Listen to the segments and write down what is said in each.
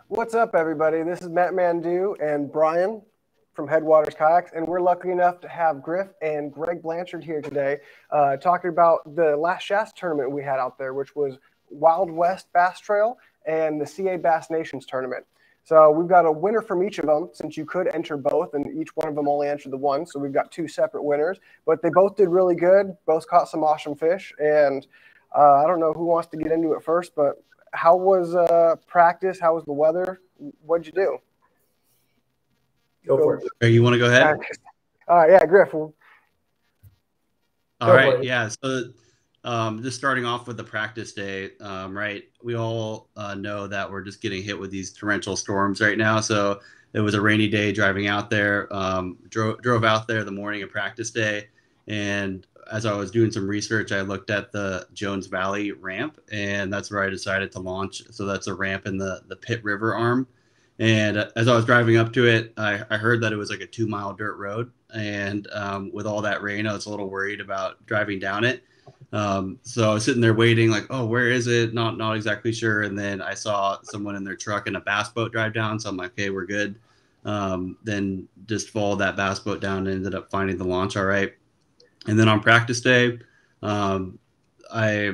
What's up, everybody? This is Matt Mandu and Bryan from Headwaters Kayaks, and we're lucky enough to have Griff and Greg Blanchard here today talking about the Lake Shasta tournament we had out there, which was Wild West Bass Trail and the CA Bass Nations tournament. So we've got a winner from each of them, since you could enter both, and each one of them only entered the one. So we've got two separate winners, but they both did really good. Both caught some awesome fish, and I don't know who wants to get into it first, but how was practice? How was the weather? What'd you do? Go for it. You want to go ahead? All right, yeah, Griff. All right, yeah. So just starting off with the practice day, right? We all know that we're just getting hit with these torrential storms right now. So it was a rainy day driving out there. Drove out there the morning of practice day, and as I was doing some research, I looked at the Jones Valley ramp, and that's where I decided to launch. So that's a ramp in the Pitt River arm. And as I was driving up to it, I heard that it was like a 2-mile dirt road. And with all that rain, I was a little worried about driving down it. So I was sitting there waiting, like, oh, where is it? Not exactly sure. And then I saw someone in their truck in a bass boat drive down. So I'm like, okay, we're good. Then just followed that bass boat down and ended up finding the launch all right. And then on practice day, I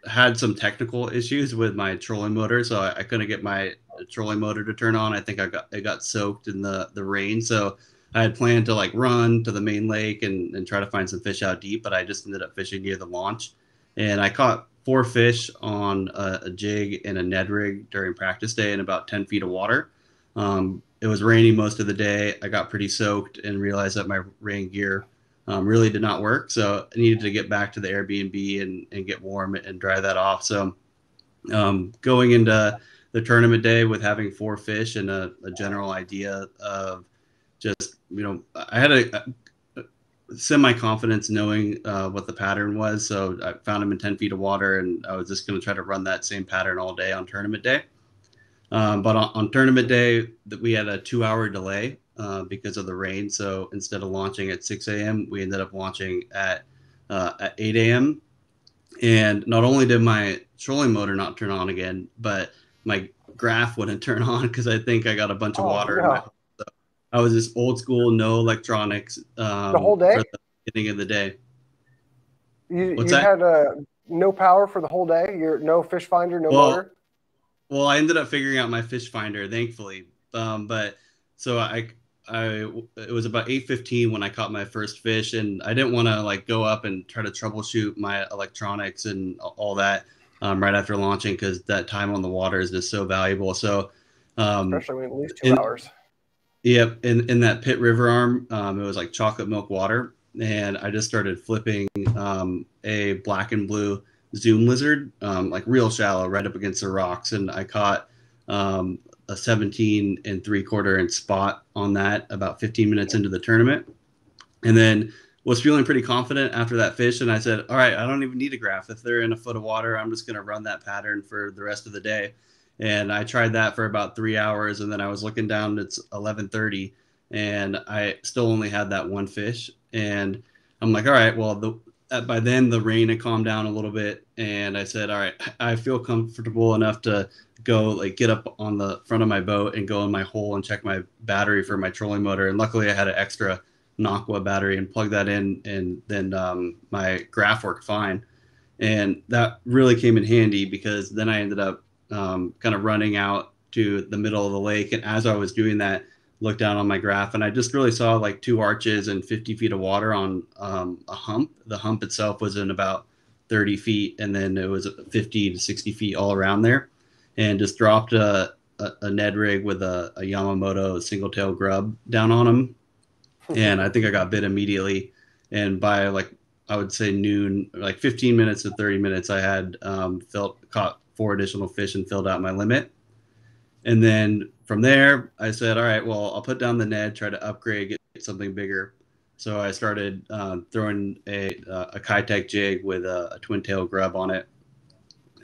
had some technical issues with my trolling motor, so I couldn't get my trolling motor to turn on. I think it got soaked in the rain, so I had planned to like run to the main lake and try to find some fish out deep, but I just ended up fishing near the launch, and I caught 4 fish on a jig and a Ned rig during practice day in about 10 feet of water. It was raining most of the day. I got pretty soaked and realized that my rain gear really did not work. So I needed to get back to the Airbnb and get warm and dry that off. So going into the tournament day with having 4 fish and a general idea of just, I had a semi-confidence knowing what the pattern was. So I found him in 10 feet of water, and I was just going to try to run that same pattern all day on tournament day. But on tournament day, we had a 2-hour delay because of the rain. So instead of launching at 6 a.m., we ended up launching at 8 a.m. And not only did my trolling motor not turn on again, but my graph wouldn't turn on because I think I got a bunch of water in my hole. So I was just old school, no electronics the whole day? For the beginning of the day. You had no power for the whole day? No fish finder, no motor? Well, I ended up figuring out my fish finder, thankfully. But so it was about 8:15 when I caught my first fish, and I didn't want to like go up and try to troubleshoot my electronics and all that right after launching, because that time on the water is just so valuable. So especially when at least 2 hours. Yep, in that Pitt River arm, it was like chocolate milk water, and I just started flipping a black and blue Zoom lizard, like real shallow, right up against the rocks, and I caught a 17 3/4 inch spot on that about 15 minutes into the tournament, and then was feeling pretty confident after that fish. And I said, all right, I don't even need a graph. If they're in a foot of water, I'm just going to run that pattern for the rest of the day. And I tried that for about 3 hours, and then I was looking down, it's 11:30, and I still only had that one fish. And I'm like, all right, well, by then the rain had calmed down a little bit, and I said, all right, I feel comfortable enough to go like get up on the front of my boat and go in my hole and check my battery for my trolling motor. And luckily I had an extra Nocqua battery and plugged that in, and then my graph worked fine. And that really came in handy, because then I ended up kind of running out to the middle of the lake, and as I was doing that, looked down on my graph, and I just really saw like 2 arches and 50 feet of water on a hump. The hump itself was in about 30 feet, and then it was 50 to 60 feet all around there, and just dropped a Ned rig with a Yamamoto single tail grub down on him. And I think I got bit immediately, and by like, I would say noon, like 15 minutes to 30 minutes, I had caught 4 additional fish and filled out my limit. And then from there, I said, all right, well, I'll put down the Ned, try to upgrade, get something bigger. So I started throwing a Kayak jig with a twin tail grub on it.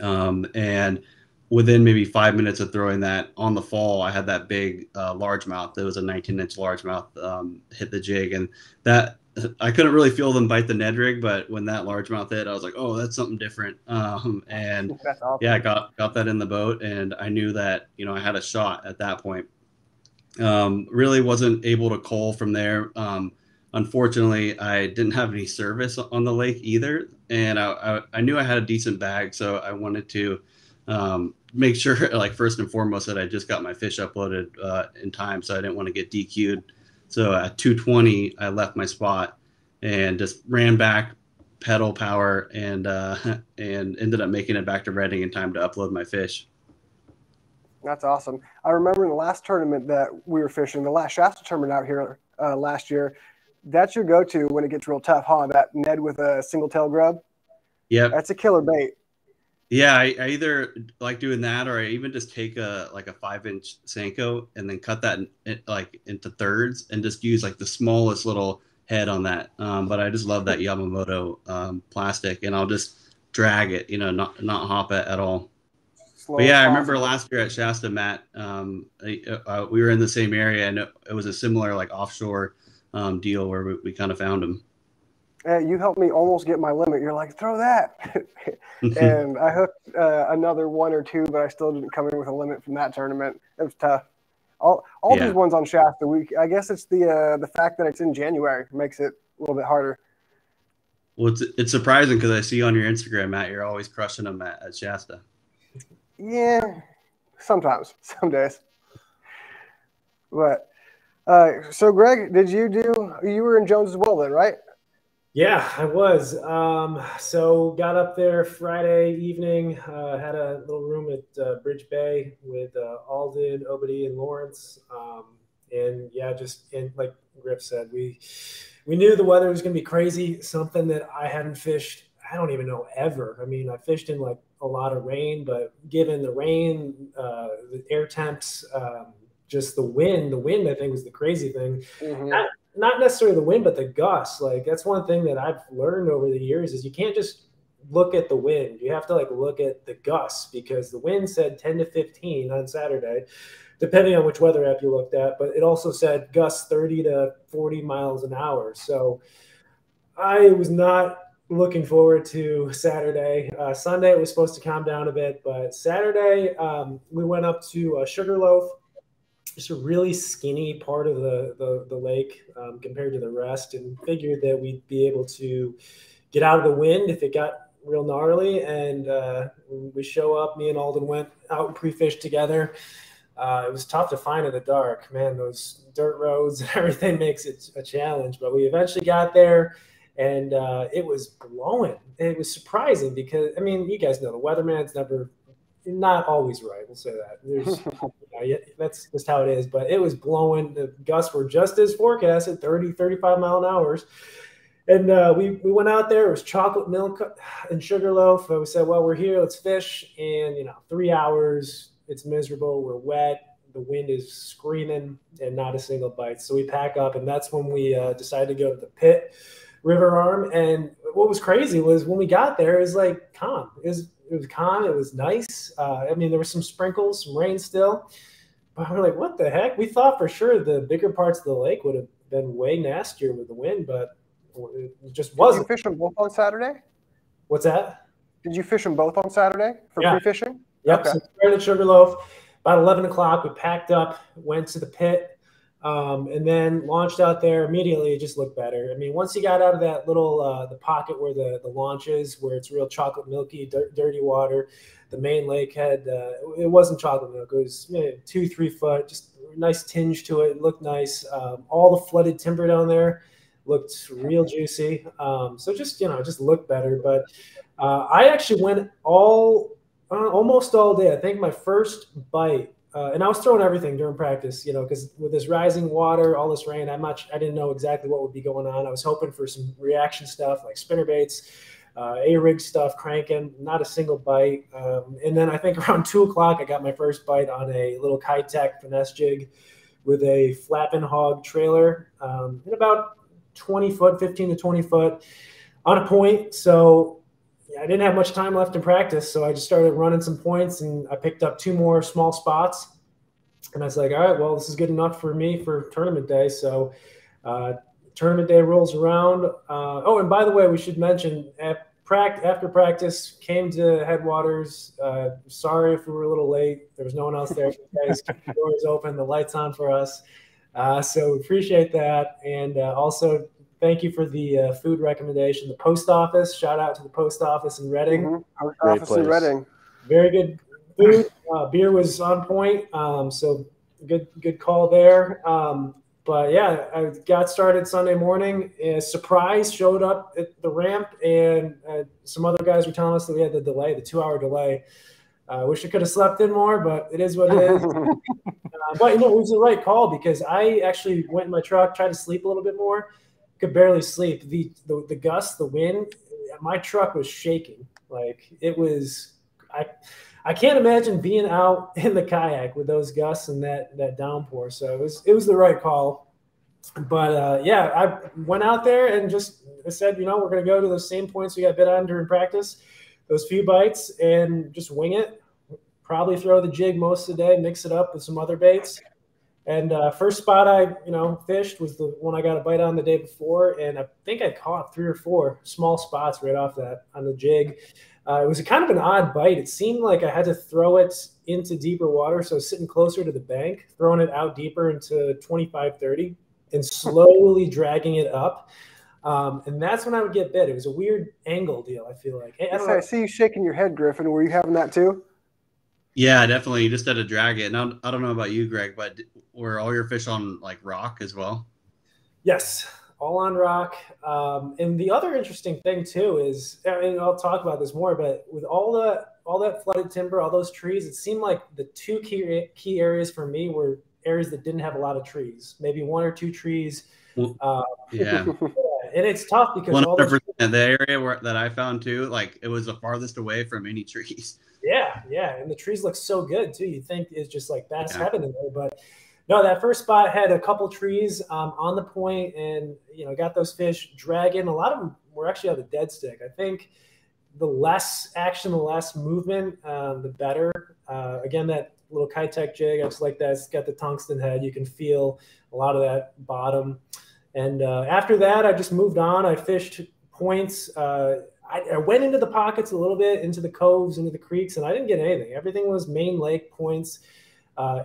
And within maybe 5 minutes of throwing that on the fall, I had that big largemouth. There was a 19-inch largemouth hit the jig. And that I couldn't really feel them bite the Ned rig, but when that largemouth hit, I was like, oh, that's something different. And That's awesome. yeah, I got that in the boat, and I knew that, you know, I had a shot at that point. Really wasn't able to cull from there. Unfortunately, I didn't have any service on the lake either, and I knew I had a decent bag, so I wanted to make sure, like, first and foremost, that I just got my fish uploaded in time, so I didn't want to get DQ'd. So at 2:20, I left my spot and just ran back, pedal power, and ended up making it back to Redding in time to upload my fish. That's awesome. I remember in the last tournament that we were fishing, the last Shasta tournament out here last year, that's your go-to when it gets real tough, huh? That Ned with a single tail grub. Yep. That's a killer bait. Yeah, I either like doing that, or I even just take a 5-inch Senko and then cut that like into thirds and just use like the smallest little head on that. But I just love that Yamamoto plastic, and I'll just drag it, you know, not hop it at all. But yeah, I remember last year at Shasta, Matt, we were in the same area, and it was a similar like offshore deal where we kind of found them. You helped me almost get my limit. You're like, throw that. And I hooked another 1 or 2, but I still didn't come in with a limit from that tournament. It was tough. All these ones on Shasta, I guess it's the fact that it's in January makes it a little bit harder. Well, it's surprising because I see on your Instagram, Matt, you're always crushing them at Shasta. Yeah, sometimes, some days. But so Greg, you were in Jones as well then, right? Yeah, I was. So got up there Friday evening, had a little room at Bridge Bay with Alden, Obedy, and Lawrence. And yeah, and like Griff said, we knew the weather was going to be crazy, something that I hadn't fished, I don't even know, ever. I mean, I fished in like a lot of rain, but given the rain, the air temps, just the wind, I think was the crazy thing. Mm-hmm. Not necessarily the wind, but the gusts. Like, that's one thing that I've learned over the years is you can't just look at the wind. You have to like look at the gusts, because the wind said 10 to 15 on Saturday, depending on which weather app you looked at, but it also said gusts 30 to 40 miles an hour. So I was not looking forward to Saturday. Sunday, it was supposed to calm down a bit, but Saturday, we went up to Sugarloaf. Just a really skinny part of the lake compared to the rest, and figured that we'd be able to get out of the wind if it got real gnarly. And we show up, me and Alden went out and pre-fished together. It was tough to find in the dark, man. Those dirt roads and everything makes it a challenge, but we eventually got there, and it was blowing. It was surprising because, I mean, you guys know the weatherman's not always right. We'll say that. There's, that's just how it is. But it was blowing. The gusts were just as forecasted, 30, 35 mile an hour. And we went out there. It was chocolate milk and Sugarloaf. We said, well, we're here. Let's fish. And, 3 hours. It's miserable. We're wet. The wind is screaming and not a single bite. So we pack up. And that's when we decided to go to the pit river arm. And what was crazy was when we got there, it was like calm. It was calm. It was nice. I mean, there were some sprinkles, some rain still. But we're like, what the heck? We thought for sure the bigger parts of the lake would have been way nastier with the wind, but it just wasn't. Did you fish them both on Saturday? What's that? Did you fish them both on Saturday for pre-fishing? Yep. Okay. So we started at Sugarloaf. About 11 o'clock, we packed up, went to the pit, and then launched out there. Immediately, it just looked better. I mean, once you got out of that little the pocket where the launch is, where it's real chocolate milky, dirty water, the main lake had it wasn't chocolate milk. It was 2-3 foot, just a nice tinge to it. It looked nice. All the flooded timber down there looked real juicy. So just just looked better. But I actually went almost all day. I think my first bite. And I was throwing everything during practice, because with this rising water, all this rain, I didn't know exactly what would be going on. I was hoping for some reaction stuff like spinnerbaits, A-rig stuff, cranking, not a single bite. And then I think around 2 o'clock, I got my first bite on a little Kayak finesse jig with a flapping hog trailer in about 20 foot, 15 to 20 foot on a point. So I didn't have much time left in practice, so I just started running some points, and I picked up 2 more small spots. And I was like, all right, well, this is good enough for me for tournament day. So tournament day rolls around. Oh, and by the way, we should mention after practice, came to Headwaters. Sorry if we were a little late. There was no one else there. You guys kept the doors open, the lights on for us. So we appreciate that. And also thank you for the food recommendation. The post office, shout out to the post office in Reading. Mm-hmm. Post office in Reading. Very good food. Beer was on point. So good call there. But yeah, I got started Sunday morning. A surprise showed up at the ramp, and some other guys were telling us that we had the 2-hour delay. I wish I could have slept in more, but it is what it is. But it was the right call because I actually went in my truck, tried to sleep a little bit more, could barely sleep. The gust, the wind, my truck was shaking. Like it was, I can't imagine being out in the kayak with those gusts and that downpour. So it was the right call. But yeah, I went out there and just said, we're going to go to those same points we got bit on during practice, those few bites, and just wing it. Probably throw the jig most of the day, mix it up with some other baits. And first spot I fished was the one I got a bite on the day before, and I think I caught 3 or 4 small spots right off that on the jig. It was a kind of an odd bite. It seemed like I had to throw it into deeper water, so sitting closer to the bank, throwing it out deeper into 25, 30, and slowly dragging it up. And that's when I would get bit. It was a weird angle deal, I feel like. I see you shaking your head, Griffin. Were you having that too? Yeah, definitely. You just had to drag it. And I don't know about you, Greg, but were all your fish on like rock as well? Yes, all on rock. And the other interesting thing too is, and I'll talk about this more, but with all that flooded timber, all those trees, it seemed like the 2 key areas for me were areas that didn't have a lot of trees, maybe 1 or 2 trees. Yeah. And it's tough because 100%. The area that I found too, like it was the farthest away from any trees. Yeah, and the trees look so good too. You'd think it's just like bass heaven in there, but no, that first spot had a couple trees on the point, and got those fish dragging. A lot of them were actually on the dead stick. I think the less action, the less movement, the better. Again, that little Kayak jig, I just like that. It's got the tungsten head. You can feel a lot of that bottom. And after that, I just moved on. I fished points. I went into the pockets a little bit, into the coves, into the creeks, and I didn't get anything. Everything was main lake points,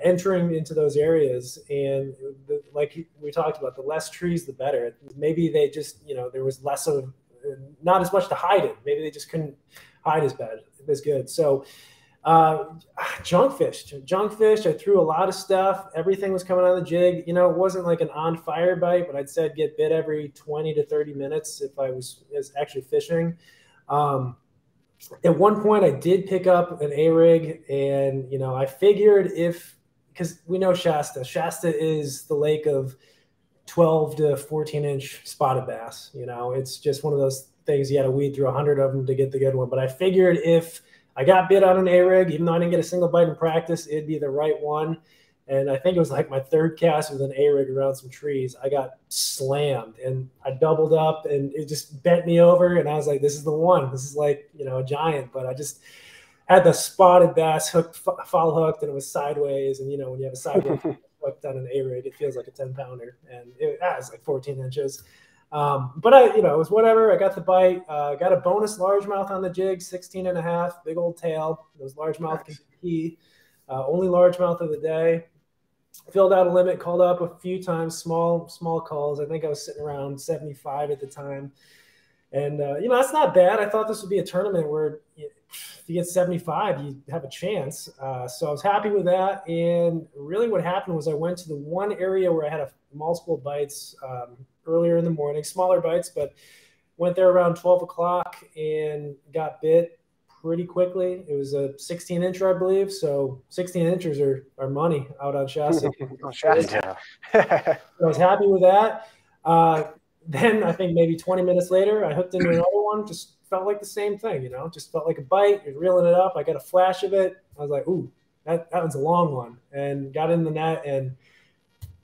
entering into those areas. And like we talked about, the less trees, the better. Maybe they just, there was less of, not as much to hide in. Maybe they just couldn't hide as good. So junk fished. I threw a lot of stuff. Everything was coming on the jig. It wasn't like an on fire bite, but I'd say I'd get bit every 20 to 30 minutes if I was actually fishing. At one point I did pick up an A-rig, and, I figured because we know Shasta is the lake of 12 to 14 inch spotted bass. It's just one of those things. You got to weed through 100 of them to get the good one. But I figured if I got bit on an A-rig, even though I didn't get a single bite in practice, it'd be the right one. And I think it was like my 3rd cast with an A-rig around some trees. I got slammed, and I doubled up, and it just bent me over. And I was like, this is the one. This is like, a giant. But I just had the spotted bass foul hooked, and it was sideways. And, when you have a sideways hooked on an A-rig, it feels like a 10-pounder. And it was like 14 inches. But it was whatever. I got the bite. Got a bonus largemouth on the jig, 16.5, big old tail. Those largemouth can be key. Only largemouth of the day. Filled out a limit, called up a few times, small calls. I think I was sitting around 75 at the time. And, that's not bad. I thought this would be a tournament where if you get 75, you have a chance. So I was happy with that. And really what happened was I went to the one area where I had multiple bites earlier in the morning, smaller bites, but went there around 12 o'clock and got bit pretty quickly. It was a 16-incher, I believe. So 16 inches are money out on Shasta. I was happy with that. Then I think maybe 20 minutes later, I hooked into another one. Just felt like the same thing, just felt like a bite. You're reeling it up. I got a flash of it. I was like, ooh, that one's a long one. And got in the net, and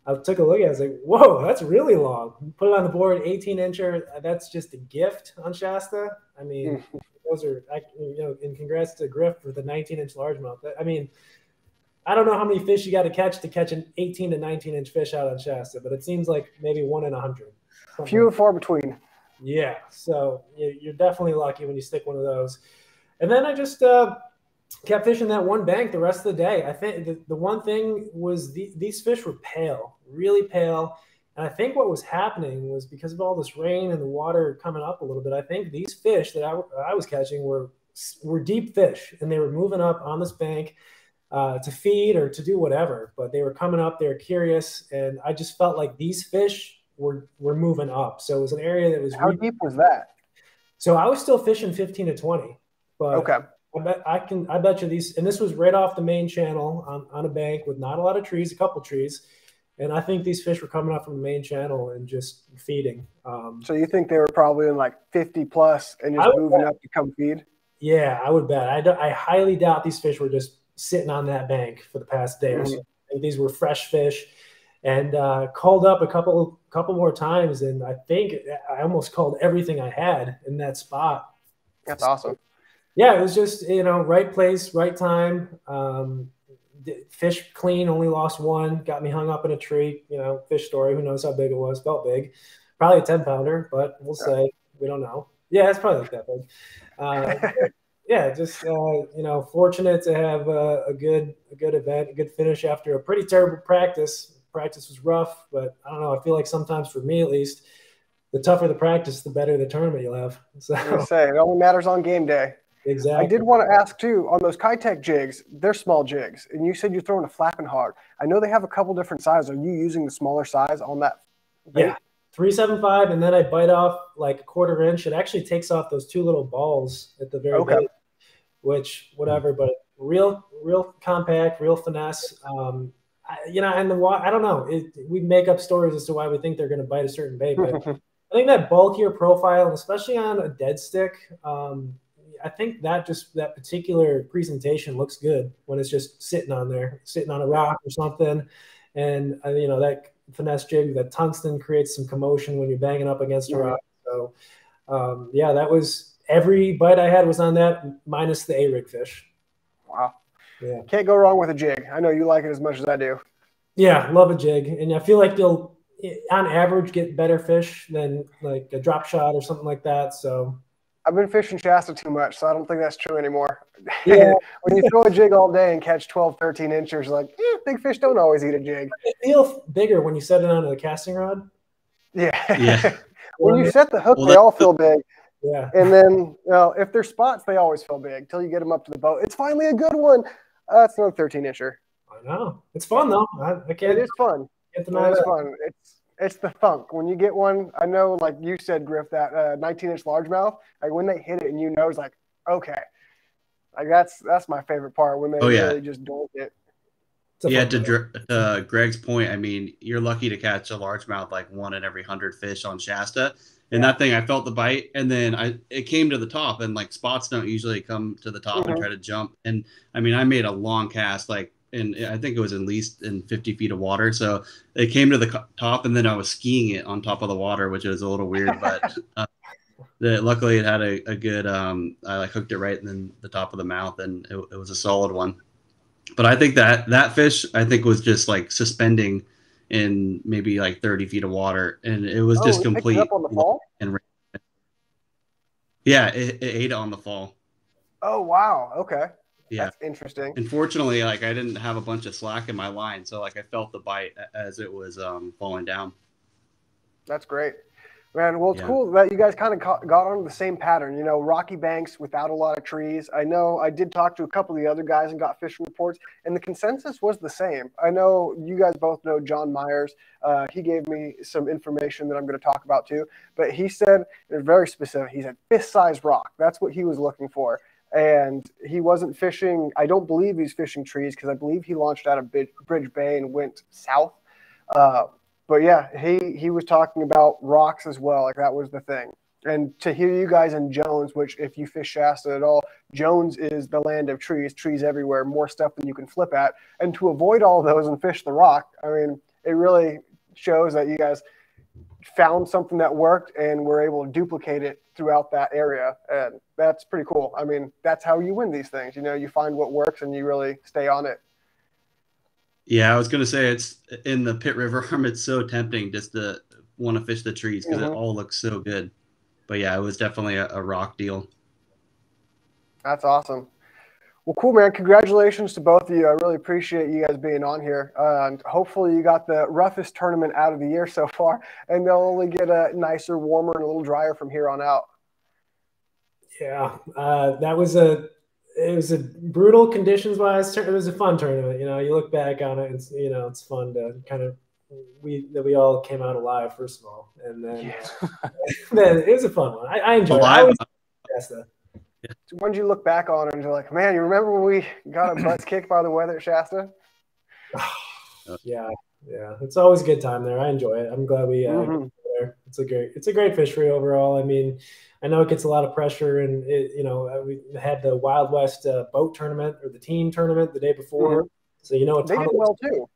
I took a look at it. I was like, whoa, that's really long. Put it on the board, 18-incher. That's just a gift on Shasta. I mean, those are, and congrats to Griff for the 19-inch largemouth. I mean, I don't know how many fish you got to catch an 18 to 19-inch fish out on Shasta, but it seems like maybe 1 in 100. Few and far between. Yeah, so you're definitely lucky when you stick one of those. And then I just kept fishing that one bank the rest of the day. I think the one thing was these fish were pale, really pale. And I think what was happening was because of all this rain and the water coming up a little bit, I think these fish that I was catching were deep fish, and they were moving up on this bank to feed or to do whatever. But they were coming up, they were curious, and I just felt like these fish were moving up. So it was an area that was. How deep was that? So I was still fishing 15 to 20. But okay. I bet you these, and this was right off the main channel on a bank with not a lot of trees, a couple trees. And I think these fish were coming up from the main channel and just feeding. So you think they were probably in like 50 plus and just moving up to come feed? Yeah, I would bet. I highly doubt these fish were just sitting on that bank for the past day or so. I think these were fresh fish, and called up a couple more times. And I think I almost called everything I had in that spot. That's awesome. Yeah, it was just, right place, right time. Fish clean, only lost one, got me hung up in a tree, fish story. Who knows how big it was? Felt big. Probably a 10-pounder, but we'll say. We don't know. Yeah, it's probably like that big. Yeah, just, fortunate to have a good event, a good finish after a pretty terrible practice. Practice was rough, but I don't know. I feel like sometimes, for me at least, the tougher the practice, the better the tournament you'll have. So it only matters on game day. Exactly. I did want to ask too, on those Kayak jigs, they're small jigs, and you said you're throwing a flapping hog. I know they have a couple different sizes. Are you using the smaller size on that bait? Yeah, 375, and then I bite off like a 1/4 inch. It actually takes off those two little balls at the very base, which whatever, but real compact, real finesse. And I don't know. We make up stories as to why we think they're going to bite a certain bait, but I think that bulkier profile, and especially on a dead stick, I think that particular presentation looks good when it's just sitting on a rock or something. And, that finesse jig, that tungsten creates some commotion when you're banging up against a rock. So, that was every bite I had was on that, minus the A-rig fish. Wow. Yeah. Can't go wrong with a jig. I know you like it as much as I do. Yeah, love a jig. And I feel like you'll, on average, get better fish than like a drop shot or something like that. So I've been fishing Shasta too much, so I don't think that's true anymore. Yeah. When you throw a jig all day and catch 12, 13 inches, big fish don't always eat a jig. It feels bigger when you set it onto the casting rod. Yeah. When you set the hook, they all feel big. Yeah. And then, if they're spots, they always feel big till you get them up to the boat. It's finally a good one. That's another 13-incher. I know. It's fun, though. I can't. It is fun. It is fun. It's the thunk. When you get one, I know, like you said, Griff, that 19-inch largemouth, like when they hit it and it's like, okay. Like that's my favorite part, when they really just doink it. Yeah, to Greg's point, I mean, you're lucky to catch a largemouth like 1 in every 100 fish on Shasta. And that thing, I felt the bite, and then it came to the top, and like spots don't usually come to the top and try to jump. And I mean, I made a long cast, and I think it was at least in 50 feet of water. So it came to the top, and then I was skiing it on top of the water, which was a little weird, but luckily it had a good, I hooked it right in the top of the mouth, and it was a solid one. But I think that fish, I think, was just like suspending in maybe like 30 feet of water, and it was just complete. It up on the fall? Yeah, it ate it on the fall. Oh, wow. Okay. Yeah. That's interesting. Unfortunately, I didn't have a bunch of slack in my line, so I felt the bite as it was falling down. That's great. Man, well, it's cool that you guys kind of got on the same pattern, rocky banks without a lot of trees. I know I did talk to a couple of the other guys and got fishing reports, and the consensus was the same. I know you guys both know John Myers. He gave me some information that I'm going to talk about too, but he said, it's very specific, he said fist-sized rock. That's what he was looking for. And he wasn't fishing, I don't believe he's fishing trees, because I believe he launched out of Bridge Bay and went south. But yeah, he was talking about rocks as well. Like that was the thing. And to hear you guys in Jones, which if you fish Shasta at all, Jones is the land of trees everywhere, more stuff than you can flip at. And to avoid all those and fish the rock, I mean, it really shows that you guys found something that worked and were able to duplicate it throughout that area. And that's pretty cool. I mean, that's how you win these things. You find what works and you really stay on it. Yeah, I was going to say, it's in the Pit River arm. It's so tempting just to want to fish the trees because it all looks so good. But yeah, it was definitely a rock deal. That's awesome. Well, cool, man. Congratulations to both of you. I really appreciate you guys being on here. And hopefully you got the roughest tournament out of the year so far, and they'll only get a nicer, warmer, and a little drier from here on out. Yeah, it was a brutal conditions wise. It was a fun tournament. You know, you look back on it, it's, you know, it's fun to kind of we all came out alive, first of all, and then then it was a fun one. I enjoyed it. Shasta. When did you look back on it and you're like, man, you remember when we got our butts kicked by the weather at Shasta? Yeah, it's always a good time there. I enjoy it. I'm glad we there. It's a great fishery overall. I mean, I know it gets a lot of pressure, and you know, we had the Wild West boat tournament or the team tournament the day before, so you know they did well too.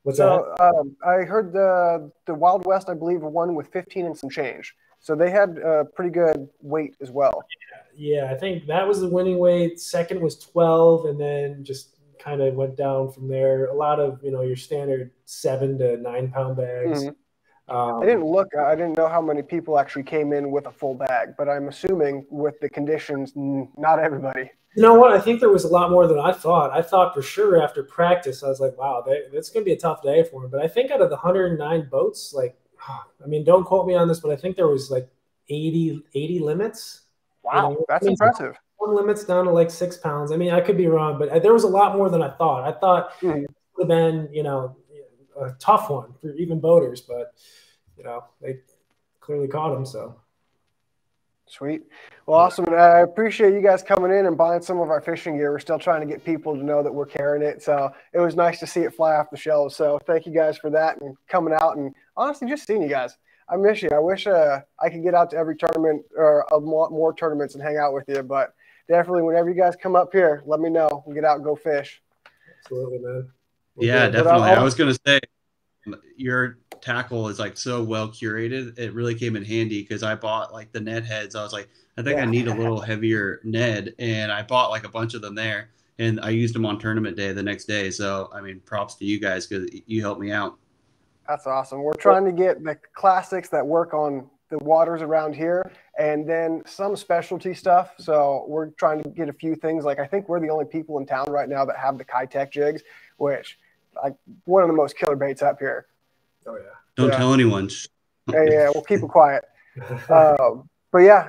What's that? I heard the Wild West, I believe, won with 15 and some change, so they had a pretty good weight as well. Yeah, I think that was the winning weight. Second was 12, and then just kind of went down from there. A lot of, you know, your standard 7 to 9 pound bags. I didn't look. I didn't know how many people actually came in with a full bag, but I'm assuming with the conditions, not everybody. You know what? I think there was a lot more than I thought. I thought for sure after practice, I was like, wow, that's going to be a tough day for him. But I think out of the 109 boats, like, I mean, don't quote me on this, but I think there was like 80 limits. Wow, you know, that's impressive. One limit's down to like 6 pounds. I mean, I could be wrong, but there was a lot more than I thought. I thought it would have been, you know, a tough one for even boaters, but, you know, they clearly caught him. So sweet. Well, awesome. And I appreciate you guys coming in and buying some of our fishing gear. We're still trying to get people to know that we're carrying it. So it was nice to see it fly off the shelves. So thank you guys for that and coming out, and honestly, just seeing you guys. I miss you. I wish I could get out to every tournament or more tournaments and hang out with you. But definitely, whenever you guys come up here, let me know. We'll get out and go fish. Absolutely, man. Yeah, definitely. I was going to say, your tackle is like so well curated. It really came in handy because I bought like the Ned heads. I was like, I think I need a little heavier Ned, and I bought like a bunch of them there, and I used them on tournament day the next day. So, I mean, props to you guys because you helped me out. That's awesome. We're trying to get the classics that work on the waters around here, and then some specialty stuff. So we're trying to get a few things. Like, I think we're the only people in town right now that have the Kayak jigs, which like one of the most killer baits up here. Oh yeah. Don't tell anyone. Yeah, we'll keep it quiet. But yeah,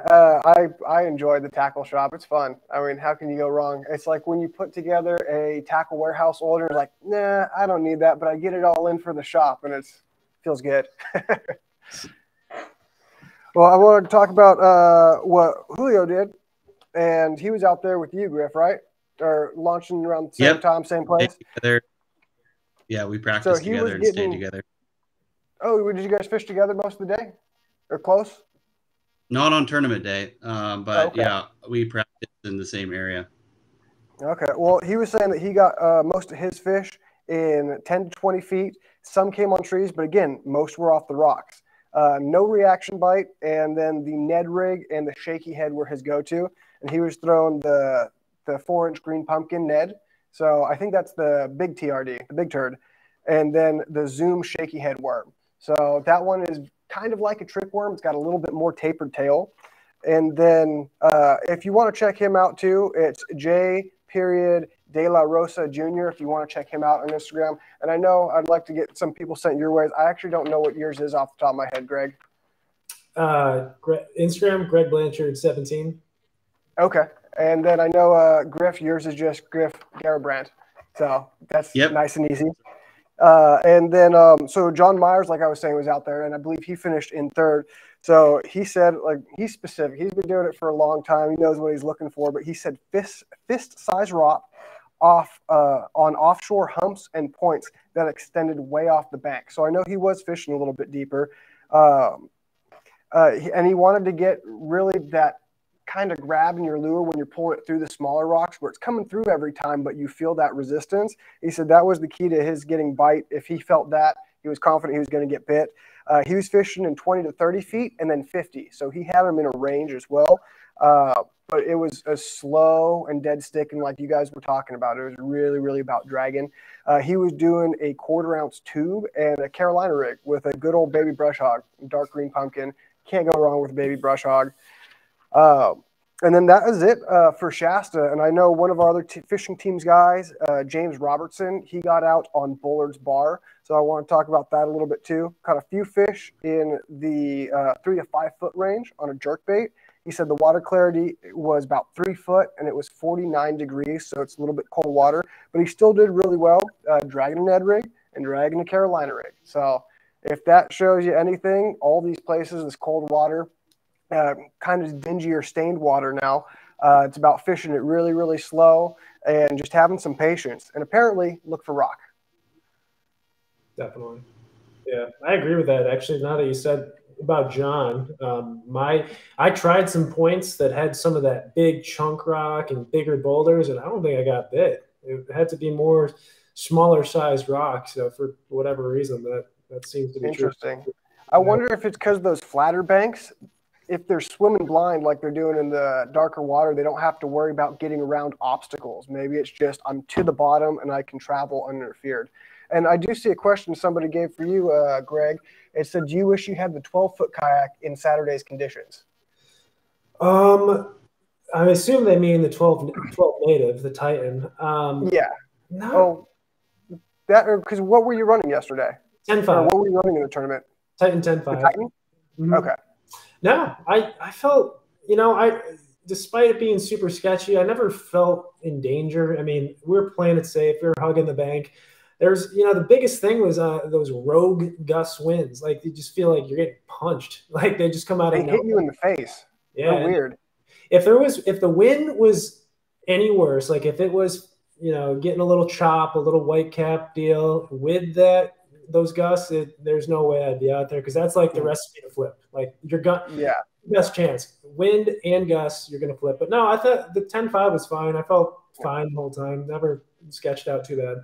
I enjoy the tackle shop. It's fun. I mean, how can you go wrong? It's like when you put together a tackle warehouse order, like, nah, I don't need that, but I get it all in for the shop, and it feels good. Well, I wanted to talk about what Julio did, and he was out there with you, Griff, right? Or launching around the same time, same place? Yeah, we practiced together and stayed together. Oh, did you guys fish together most of the day? Or close? Not on tournament day, but yeah, we practiced in the same area. Okay. Well, he was saying that he got most of his fish in 10 to 20 feet. Some came on trees, but again, most were off the rocks. No reaction bite, and then the Ned rig and the shaky head were his go-to. And he was throwing the 4-inch green pumpkin Ned. So I think that's the big TRD, the big turd. And then the Zoom shaky head worm. So that one is kind of like a trick worm. It's got a little bit more tapered tail. And then if you want to check him out too, it's J. De La Rosa Jr. if you want to check him out on Instagram. And I know I'd like to get some people sent your ways. I actually don't know what yours is off the top of my head, Greg. Instagram, Greg Blanchard 17. Okay. And then I know Griff, yours is just Griff Garrabrant. So that's nice and easy. And then so John Myers, like I was saying, was out there, and I believe he finished in third. So he said, like, he's specific. He's been doing it for a long time. He knows what he's looking for, but he said fist-size rock on offshore humps and points that extended way off the bank. So I know he was fishing a little bit deeper. And he wanted to get really that kind of grab in your lure when you're pulling it through the smaller rocks where it's coming through every time, but you feel that resistance. He said that was the key to his getting bite. If he felt that, he was confident he was going to get bit. He was fishing in 20 to 30 feet and then 50. So he had him in a range as well. but it was a slow and dead sticking like you guys were talking about. It was really, really about dragging. He was doing a 1/4 ounce tube and a Carolina rig with a good old baby brush hog, dark green pumpkin. Can't go wrong with a baby brush hog. And then that is it for Shasta. And I know one of our other fishing team's guys, James Robertson, he got out on Bullard's Bar. So I want to talk about that a little bit too. Caught a few fish in the 3 to 5 foot range on a jerkbait. He said the water clarity was about 3 foot and it was 49 degrees. So it's a little bit cold water, but he still did really well dragging a Ned rig and dragging a Carolina rig. So if that shows you anything, all these places, this cold water, kind of dingy or stained water now. It's about fishing it really, really slow and just having some patience. And apparently, look for rock. Definitely. Yeah, I agree with that. Actually, now that you said about John, I tried some points that had some of that big chunk rock and bigger boulders, and I don't think I got bit. It had to be more smaller sized rocks. So for whatever reason, that seems to be interesting. True. I wonder if it's because those flatter banks, if they're swimming blind like they're doing in the darker water, they don't have to worry about getting around obstacles. Maybe it's just I'm to the bottom and I can travel uninterfered. And I do see a question somebody gave for you, Greg. It said, do you wish you had the 12-foot kayak in Saturday's conditions? I assume they mean the 12 native, the Titan. Yeah. No. Oh, because what were you running yesterday? 10.5. What were you running in the tournament? Titan 10.5. Titan? Mm-hmm. Okay. No, I felt, despite it being super sketchy, I never felt in danger. I mean, we were playing it safe. We were hugging the bank. There's, the biggest thing was those rogue gust winds. Like, you just feel like you're getting punched. Like, they just come out of nowhere. They hit you in the face. Yeah. So weird. If the wind was any worse, like if it was, getting a little chop, a little white cap deal with those gusts, there's no way I'd be out there because that's like the recipe to flip. Like your best chance, wind and gusts, you're gonna flip. But no, I thought the 10.5 was fine. I felt fine the whole time. Never sketched out too bad.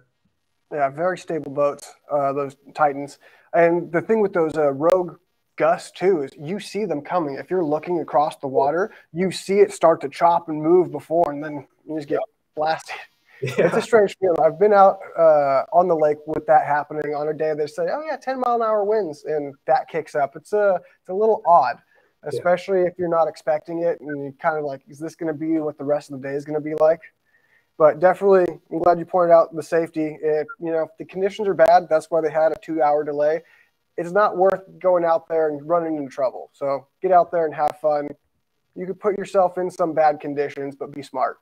Yeah, very stable boats, those Titans. And the thing with those rogue gusts too is you see them coming. If you're looking across the water, you see it start to chop and move before, and then you just get blasted. Yeah. It's a strange feeling. I've been out on the lake with that happening on a day they say, oh yeah, 10-mile-an-hour winds, and that kicks up. It's a little odd, especially if you're not expecting it and you kind of like, is this going to be what the rest of the day is going to be like? But definitely, I'm glad you pointed out the safety. If the conditions are bad, that's why they had a 2-hour delay. It's not worth going out there and running into trouble. So get out there and have fun. You could put yourself in some bad conditions, but be smart.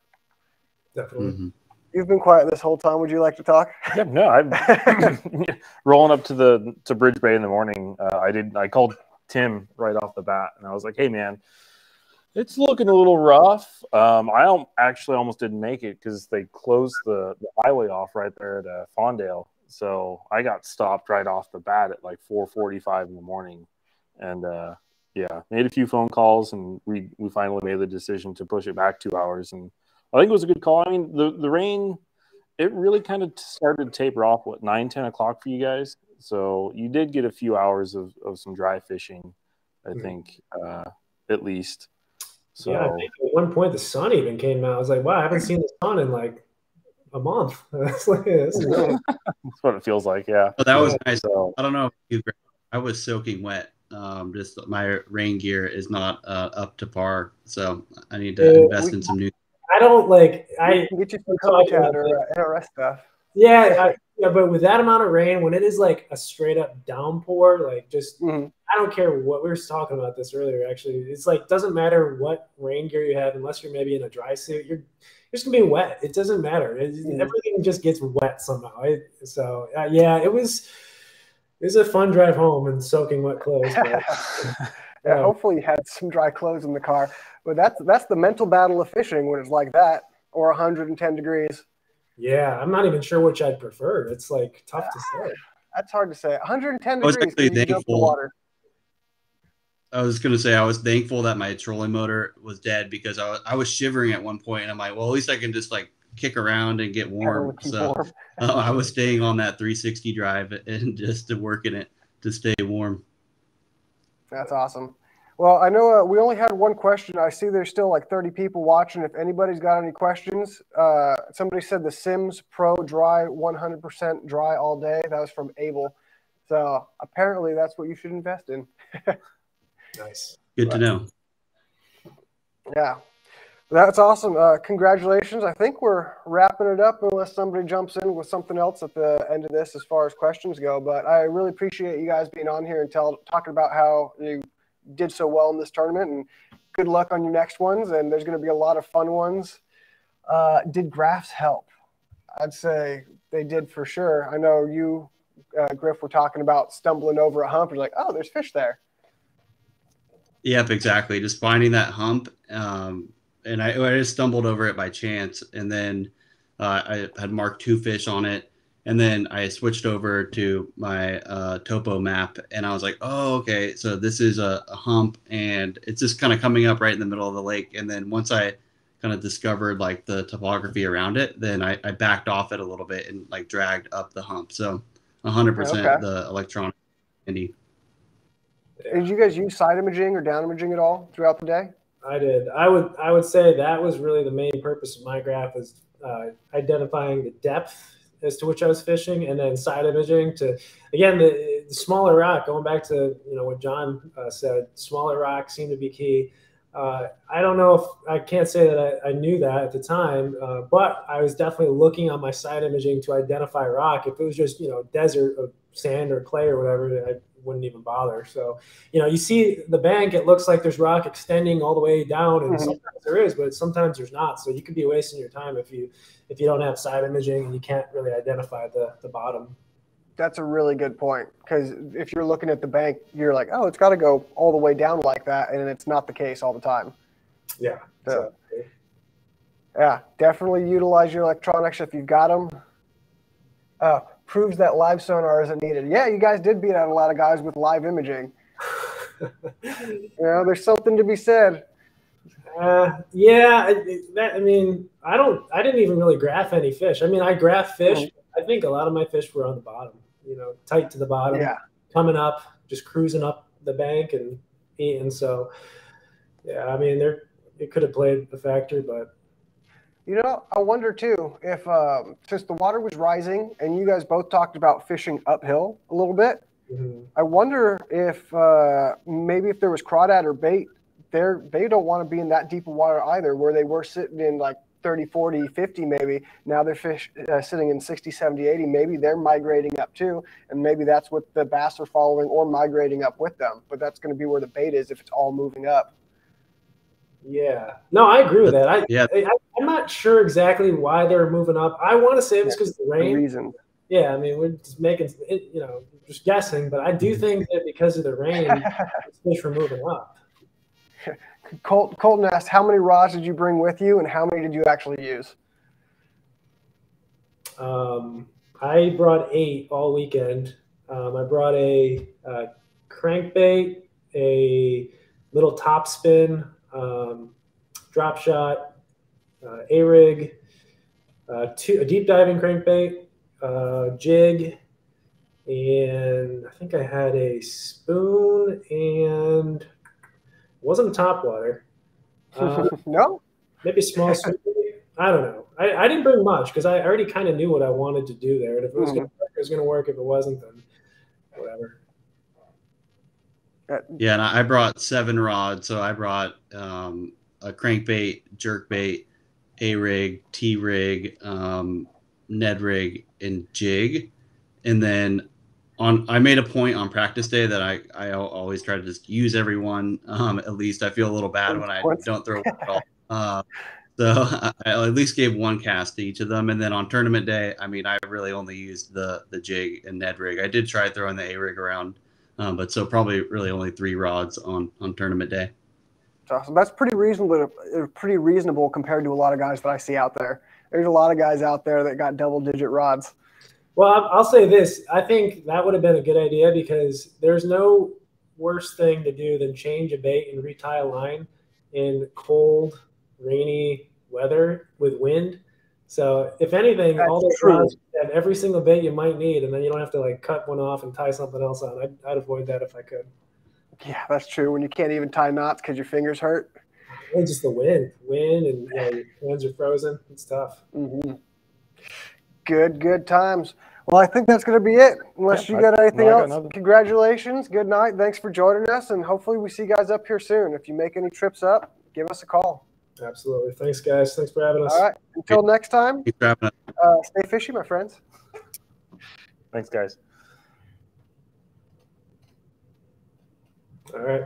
Definitely. Mm-hmm. You've been quiet this whole time. Would you like to talk? Yeah, no, I'm rolling up to Bridge Bay in the morning. I called Tim right off the bat, and I was like, "Hey, man, it's looking a little rough." I actually almost didn't make it because they closed the highway off right there at Fondale, so I got stopped right off the bat at like 4:45 in the morning, and made a few phone calls, and we finally made the decision to push it back 2 hours, and I think it was a good call. I mean, the rain, it really kind of started to taper off, 9, 10 o'clock for you guys? So you did get a few hours of some dry fishing, I think, at least. So yeah, I think at one point the sun even came out. I was like, wow, I haven't seen the sun in like a month. That's what it feels like, yeah. Well, that was nice. So, I don't know if I was soaking wet. Just my rain gear is not up to par, so I need to invest in some new. I don't like. I can get you some contact or NRS stuff. Yeah, but with that amount of rain, when it is like a straight up downpour, like just I don't care what we were talking about this earlier. Actually, it's like doesn't matter what rain gear you have, unless you're maybe in a dry suit, you're just gonna be wet. It doesn't matter. Everything just gets wet somehow. It was a fun drive home and soaking wet clothes. But, yeah, hopefully you had some dry clothes in the car. But that's the mental battle of fishing when it's like that or 110 degrees. Yeah, I'm not even sure which I'd prefer. It's like tough to say. That's hard to say. 110 I was degrees. actually thankful. Water. I was going to say I was thankful that my trolling motor was dead because I was shivering at one point, and I'm like, well, at least I can just like kick around and get warm. So I was staying on that 360 drive and just working it to stay warm. That's awesome. Well, I know we only had one question. I see there's still like 30 people watching. If anybody's got any questions, somebody said the Sims Pro Dry 100% dry all day. That was from Abel. So apparently that's what you should invest in. Nice. Good to know. Yeah, that's awesome. Congratulations. I think we're wrapping it up unless somebody jumps in with something else at the end of this as far as questions go. But I really appreciate you guys being on here and talking about how you did so well in this tournament, and good luck on your next ones. And there's going to be a lot of fun ones. Did graphs help? I'd say they did for sure. I know you, Griff, were talking about stumbling over a hump. You're like, oh, there's fish there. Yep, exactly. Just finding that hump. And I just stumbled over it by chance. And then I had marked 2 fish on it. And then I switched over to my topo map, and I was like, oh, okay, so this is a hump, and it's just kind of coming up right in the middle of the lake. And then once I kind of discovered like the topography around it, then I backed off it a little bit and like dragged up the hump. So 100% the electronic handy. Did you guys use side imaging or down imaging at all throughout the day? I did. I would say that was really the main purpose of my graph, was identifying the depth as to which I was fishing, and then side imaging to, again, the smaller rock, going back to, what John said, smaller rock seemed to be key. I don't know if I can't say that I knew that at the time, but I was definitely looking on my side imaging to identify rock. If it was just, desert or sand or clay or whatever, I wouldn't even bother. So, you see the bank, it looks like there's rock extending all the way down, and sometimes there is, but sometimes there's not. So you could be wasting your time if you don't have side imaging and you can't really identify the bottom. That's a really good point, because if you're looking at the bank, you're like, oh, it's got to go all the way down like that, and it's not the case all the time. Yeah. So, yeah, definitely utilize your electronics if you've got them. Proves that live sonar isn't needed. Yeah, you guys did beat out a lot of guys with live imaging. There's something to be said. I didn't even really graph any fish. I mean, I graphed fish. I think a lot of my fish were on the bottom, tight to the bottom, coming up, just cruising up the bank and eating. So, yeah, I mean, it could have played a factor, but. I wonder too if since the water was rising and you guys both talked about fishing uphill a little bit, I wonder if maybe if there was crawdad or bait, they don't want to be in that deep of water either, where they were sitting in like 30, 40, 50 maybe. Now they're sitting in 60, 70, 80. Maybe they're migrating up too, and maybe that's what the bass are following or migrating up with them. But that's going to be where the bait is if it's all moving up. Yeah. No, I agree with that. I'm not sure exactly why they're moving up. I want to say it was because of the rain. The reason. Yeah, I mean, we're just making it, just guessing, but I do think that because of the rain, fish were moving up. Colton asked, how many rods did you bring with you, and how many did you actually use? I brought 8 all weekend. I brought a crankbait, a little top spin, drop shot, A-rig, a deep diving crankbait, jig, and I think I had a spoon, and it wasn't top water. No? Maybe a small spoon. I don't know. I didn't bring much because I already kind of knew what I wanted to do there. And if it was going to work, it was going to work. If it wasn't, then whatever. Yeah, and I brought 7 rods. So I brought a crankbait, jerkbait, A-rig, T-rig, Ned rig, and jig. And then I made a point on practice day that I always try to just use every one. At least I feel a little bad when I don't throw one at all. So I at least gave 1 cast to each of them. And then on tournament day, I mean, I really only used the jig and Ned rig. I did try throwing the A-rig around, but so probably really only 3 rods on tournament day. Awesome. That's pretty reasonable compared to a lot of guys that I see out there. There's a lot of guys out there that got double-digit rods. Well, I'll say this. I think that would have been a good idea because there's no worse thing to do than change a bait and retie a line in cold, rainy weather with wind. So if anything, that's all those rods have every single bait you might need, and then you don't have to like cut one off and tie something else on. I'd avoid that if I could. Yeah, that's true. When you can't even tie knots because your fingers hurt. And just the wind, and your hands are frozen. It's tough. Mm-hmm. Good times. Well, I think that's going to be it. Unless you got anything else, congratulations. Good night. Thanks for joining us, and hopefully we see you guys up here soon. If you make any trips up, give us a call. Absolutely. Thanks, guys. Thanks for having us. All right. Until next time, stay fishy, my friends. Thanks, guys. All right.